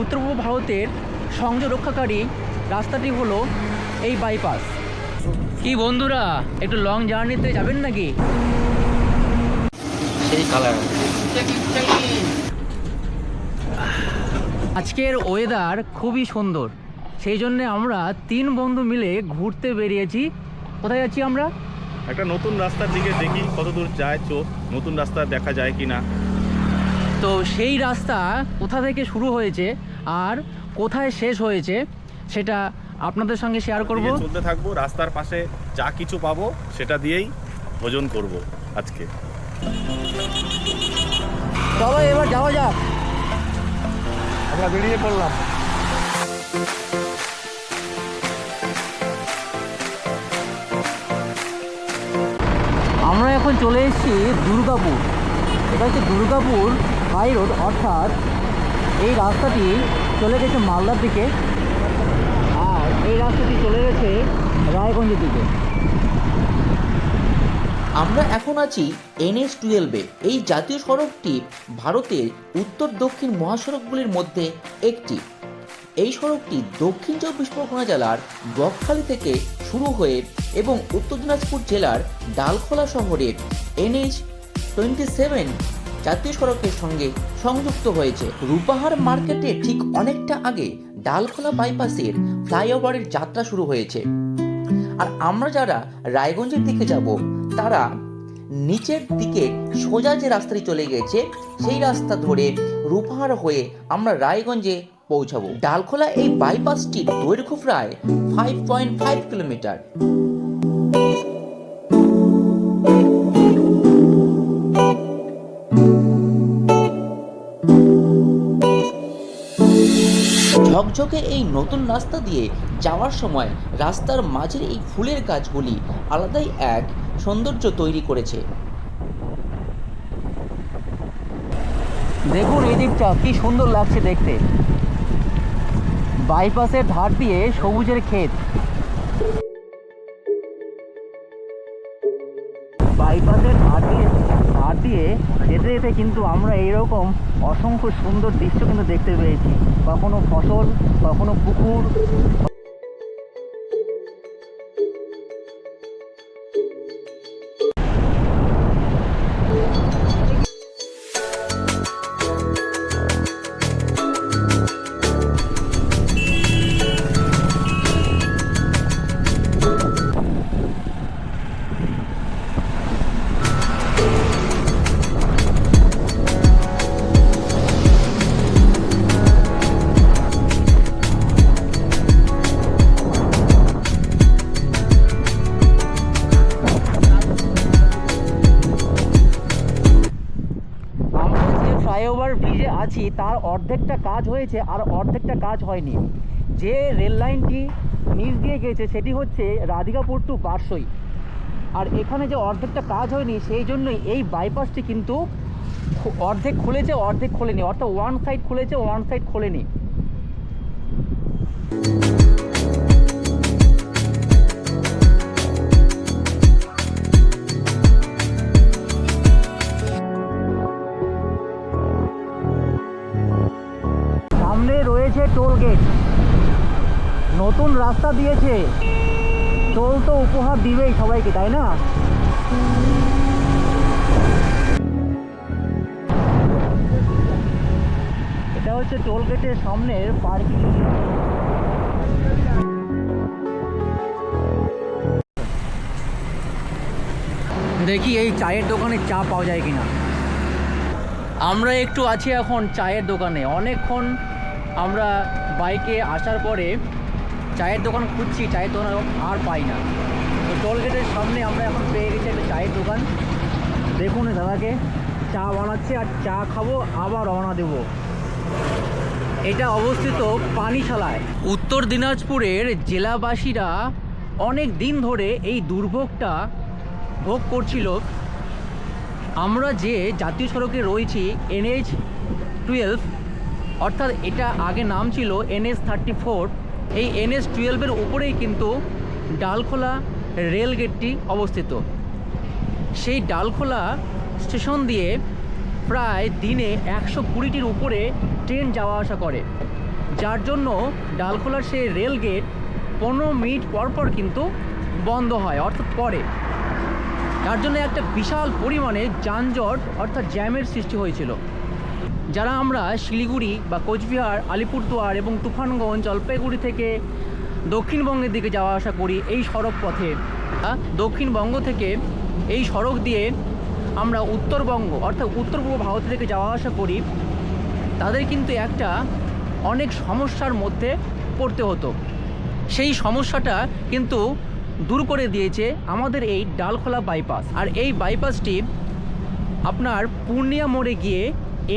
উত্তর পূর্ব ভারতের সংযোগ রক্ষাকারী রাস্তাটি হলো এই বাইপাস। কি বন্ধুরা, একটু লং জার্নিতে যাবেন নাকি? সেই কালার আজকের ওয়েদার খুবই সুন্দর, সেই জন্য আমরা 3 বন্ধু মিলে ঘুরতে বেরিয়েছি। কোথায় যাচ্ছি আমরা? একটা নতুন রাস্তার দিকে, দেখি কত দূর যায় চোখ, নতুন রাস্তা দেখা যায় কি না। তো সেই রাস্তা কোথা থেকে শুরু হয়েছে আর কোথায় শেষ হয়েছে সেটা আপনাদের সঙ্গে শেয়ার করব। চলতে থাকবো, রাস্তার পাশে যা কিছু পাবো সেটা দিয়েই ভোজন করব আজকে। চলো এবার যাওয়া যাক। আমরা বেরিয়ে পড়লাম। আমরা এখন চলে এসেছি দুর্গাপুর। এটা হচ্ছে দুর্গাপুর হাই রোড, অর্থাৎ এই রাস্তাটি চলে গেছে মালদার দিকে আর এই রাস্তাটি চলে গেছে রায়গঞ্জের দিকে। আমরা এখন আছি NH-12-এ। এই জাতীয় সড়কটি ভারতের উত্তর দক্ষিণ মহাসড়কগুলির মধ্যে একটি। এই সড়কটি দক্ষিণ 24 পরগনা জেলার বকখালি থেকে শুরু হয়ে এবং উত্তর দিনাজপুর জেলার ডালখোলা শহরে NH-27 জাতীয় সড়কের সঙ্গে সংযুক্ত হয়েছে। রূপাহার মার্কেটের ঠিক অনেকটা আগে ডালখোলা বাইপাসের ফ্লাইওভারের যাত্রা শুরু হয়েছে। আর আমরা যারা রায়গঞ্জের দিকে যাব তারা নিচের দিকে সোজা যে রাস্তাটি চলে গেছে সেই রাস্তা ধরে রূপাহার হয়ে আমরা রায়গঞ্জে পৌঁছাবো। ডালখোলা এই বাইপাসটির দৈর্ঘ্য প্রায় 5.5 কিলোমিটার। ঝকঝকে এই নতুন রাস্তা দিয়ে যাওয়ার সময় রাস্তার মাঝের এই ফুলের গাছগুলি আলাদাই এক সৌন্দর্য তৈরি করেছে। দেখুন এই দিকটা কি সুন্দর লাগছে দেখতে, বাইপাসের ধার দিয়ে সবুজের ক্ষেত। বাইপাসের ধার দিয়ে যেতে যেতে কিন্তু আমরা এইরকম অসংখ্য সুন্দর দৃশ্য কিন্তু দেখতে পেয়েছি। কখনো ফসল, কখনো পুকুর। ফ্লাইওভার ব্রিজে আছি, তার অর্ধেকটা কাজ হয়েছে আর অর্ধেকটা কাজ হয়নি। যে রেল লাইনটি নিচ দিয়ে গেছে সেটি হচ্ছে রাধিকাপুর টু বারসই, আর এখানে যে অর্ধেকটা কাজ হয়নি সেই জন্যই এই বাইপাসটি কিন্তু অর্ধেক খুলেছে অর্ধেক খোলেনি, অর্থাৎ ওয়ান সাইড খুলেছে ওয়ান সাইড খোলেনি। সামনে রয়েছে টোল গেট। নতুন রাস্তা দিয়েছে, টোল তো উপহার দিবেই সবাইকে, তাই না? এটা হচ্ছে টোল গেটের সামনের পার্কিং। দেখি এই চায়ের দোকানে চা পাওয়া যায় কিনা। আমরা একটু আছি এখন চায়ের দোকানে। অনেকক্ষণ আমরা বাইকে আসার পরে চায়ের দোকান খুঁজছি, চায়ের দোকান আর পাই না। তো টোল গেটের সামনে আমরা এখন পেয়ে গেছি একটা চায়ের দোকান। দেখুন দাদাকে চা বানাচ্ছে আর চা খাবো, আবার রওনা দেব। এটা অবস্থিত পানিশালায়। উত্তর দিনাজপুরের জেলাবাসীরা অনেক দিন ধরে এই দুর্ভোগটা ভোগ করছিল। আমরা যে জাতীয় সড়কে রয়েছি NH-12, অর্থাৎ এটা আগে নাম ছিল NH-34। এই NH-12-এর উপরেই কিন্তু ডালখোলা রেল গেটটি অবস্থিত। সেই ডালখোলা স্টেশন দিয়ে প্রায় দিনে 120টির উপরে ট্রেন যাওয়া আসা করে। যার জন্য ডালখোলার সেই রেল গেট 15 মিনিট পর পর কিন্তু বন্ধ হয়, অর্থাৎ পরে। তার জন্য একটা বিশাল পরিমাণে যানজট অর্থাৎ জ্যামের সৃষ্টি হয়েছিল। যারা আমরা শিলিগুড়ি বা কোচবিহার, আলিপুরদুয়ার এবং তুফানগঞ্জ, জলপাইগুড়ি থেকে দক্ষিণবঙ্গের দিকে যাওয়া আসা করি এই সড়ক পথে, দক্ষিণবঙ্গ থেকে এই সড়ক দিয়ে আমরা উত্তরবঙ্গ অর্থাৎ উত্তর পূর্ব ভারত থেকে যাওয়া আসা করি, তাদের কিন্তু একটা অনেক সমস্যার মধ্যে পড়তে হতো। সেই সমস্যাটা কিন্তু দূর করে দিয়েছে আমাদের এই ডালখোলা বাইপাস। আর এই বাইপাসটি আপনার পূর্ণিয়া মোড়ে গিয়ে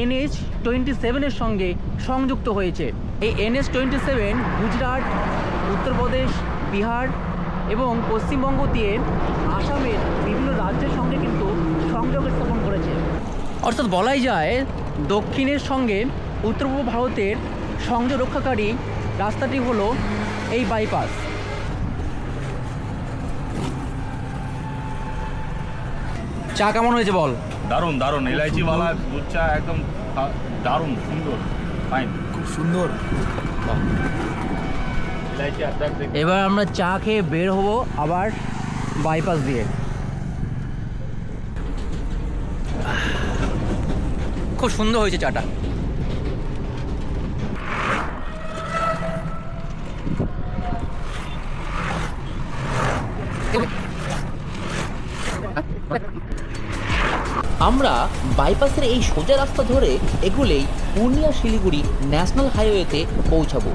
NH-27 সঙ্গে সংযুক্ত হয়েছে। এই NH-27 গুজরাট, উত্তরপ্রদেশ, বিহার এবং পশ্চিমবঙ্গ দিয়ে আসামের বিভিন্ন রাজ্যের সঙ্গে কিন্তু সংযোগ স্থাপন করেছে। অর্থাৎ বলাই যায় দক্ষিণের সঙ্গে উত্তর পূর্ব ভারতের সংযোগ রক্ষাকারী রাস্তাটি হলো এই বাইপাস। চা কেমন হয়েছে বল? দারুণ দারুণ, ইলাইচিওয়ালা দুধ চা একদম দারুণ সুন্দর, ফাইন, খুব সুন্দর। ইলাইচি আদা দেখে এবার আমরা চা খেয়ে বের হব আবার বাইপাস দিয়ে। খুব সুন্দর হয়েছে চাটা। আমরা বাইপাসের এই সোজা রাস্তা ধরে এগুলেই পূর্ণিয়া শিলিগুড়ি ন্যাশনাল হাইওয়েতে পৌঁছাবো।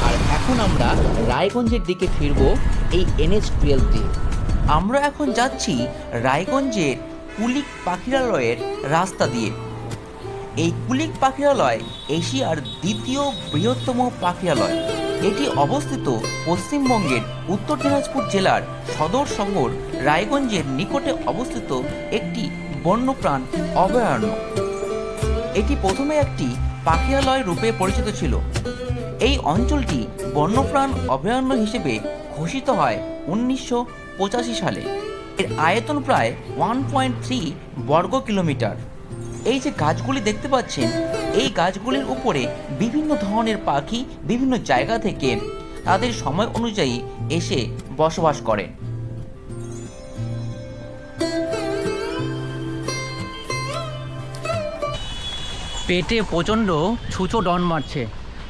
আর এখন আমরা রায়গঞ্জের দিকে ফিরবো এই NH-12 দিয়ে। আমরা এখন যাচ্ছি রায়গঞ্জের কুলিক পাখিরালয়ের রাস্তা দিয়ে। এই কুলিক পাখিরালয় এশিয়ার দ্বিতীয় বৃহত্তম পাখিরালয়। এটি অবস্থিত পশ্চিমবঙ্গের উত্তর দিনাজপুর জেলার সদর শহর রায়গঞ্জের নিকটে অবস্থিত একটি বন্যপ্রাণ অভয়ারণ্য। এটি প্রথমে একটি পাখিরালয় রূপে পরিচিত ছিল। এই অঞ্চলটি বন্যপ্রাণ অভয়ারণ্য হিসেবে ঘোষিত হয় 1985 সালে। এর আয়তন প্রায় 1.3 বর্গ কিলোমিটার। এই যে গাছগুলি দেখতে পাচ্ছেন, এই গাছগুলির উপরে বিভিন্ন ধরনের পাখি বিভিন্ন জায়গা থেকে তাদের সময় অনুযায়ী এসে বসবাস করেন। পেটে প্রচণ্ড ছুঁচো ডন মারছে,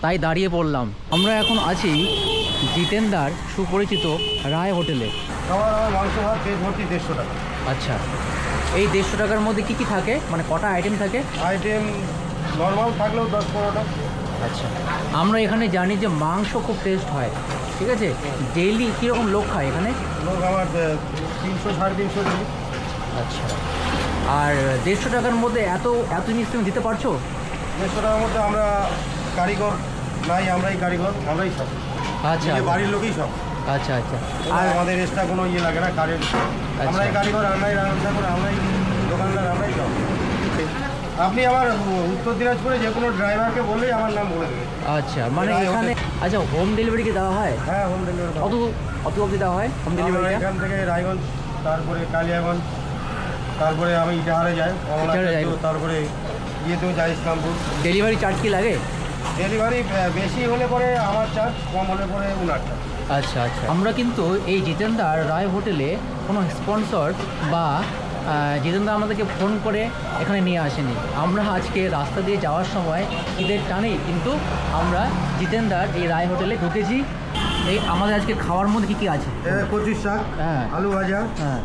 তাই দাঁড়িয়ে পড়লাম। আমরা এখন আছি জিতেন্দার সুপরিচিত রায় হোটেলে। আমার মাংস ভাত পেট ভর্তি 150 টাকা। আচ্ছা, এই 150 টাকার মধ্যে কি কি থাকে, মানে কটা আইটেম থাকে? আইটেম নর্মাল থাকলেও 10-15টা। আচ্ছা, আমরা এখানে জানি যে মাংস খুব টেস্ট হয়, ঠিক আছে। ডেইলি কীরকম লোক খায় এখানে? লোক আমার 300-350 দিন। আচ্ছা, আর 150 টাকার মধ্যে এত জিনিস তুমি দিতে পারছো? 150 টাকার মধ্যে আমরা কারিগর নাই, আমরাই কারিগর, আমরাই সব। আচ্ছা নিজে বাড়ির লোকই সব। আচ্ছা আচ্ছা। আর আমাদের এক্সট্রা কোনো ইয়ে লাগে না, কারেন্ট। আমরাই কারিগর, আমরাই রান্না করে, আমরাই দোকানদার, আমরাই সব। আপনি আমার উত্তর দিনাজপুরে যে কোনো ড্রাইভারকে বললেই আমার নাম বলে দেবে। আচ্ছা, মানে এখানে আচ্ছা হোম ডেলিভারি কি দেওয়া হয়? হ্যাঁ, হোম ডেলিভারি। কত অবধি দেওয়া হয় হোম ডেলিভারি? এখান থেকে রায়গঞ্জ, তারপরে কালিয়াগঞ্জ, তারপরে আমি ইটাহারে যাই, তারপরে ইয়েতেও যাই ইসলামপুর। ডেলিভারি চার্জ কি লাগে? ডেলিভারি বেশি হলে পরে আমার চার্জ, কম হলে পরে ওনার চার্জ। আচ্ছা আচ্ছা। আমরা কিন্তু এই জিতেন্দার রায় হোটেলে কোনো স্পন্সর বা জিতেন্দা আমাদেরকে ফোন করে এখানে নিয়ে আসেনি। আমরা আজকে রাস্তা দিয়ে যাওয়ার সময় ঈদের টানেই কিন্তু আমরা জিতেন্দার এই রায় হোটেলে ঢুকেছি। এই আমাদের আজকে খাওয়ার মধ্যে কী কী আছে? কচুর শাক, হ্যাঁ, আলু ভাজা, হ্যাঁ,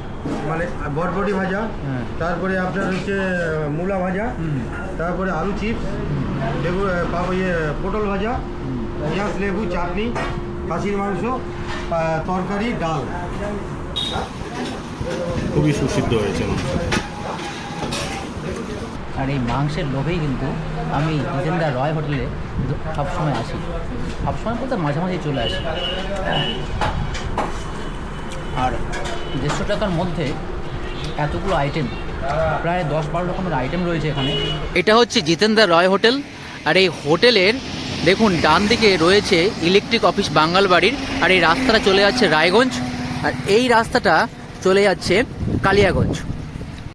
মানে বটবটি ভাজা, হ্যাঁ, তারপরে আপনার হচ্ছে মূলা ভাজা, তারপরে আলু চিপস, পটল ভাজা, পেঁয়াজ লেবু চাটনি, খাসির মাংস, তরকারি, ডাল। খুবই সুসিদ্ধ হয়েছে। আর এই মাংসের লোভেই কিন্তু আমি জিতেন্দার রয় হোটেলে সবসময় আসি, সবসময় বলতে মাঝে মাঝে চলে আসি। আর 150 টাকার মধ্যে এতগুলো আইটেম, প্রায় 10-12 রকমের আইটেম রয়েছে এখানে। এটা হচ্ছে জিতেন্দার রয় হোটেল। আর এই হোটেলের দেখুন ডান দিকে রয়েছে ইলেকট্রিক অফিস বাঙ্গালবাড়ির। আর এই রাস্তাটা চলে যাচ্ছে রায়গঞ্জ, আর এই রাস্তাটা চলে যাচ্ছে কালিয়াগঞ্জ।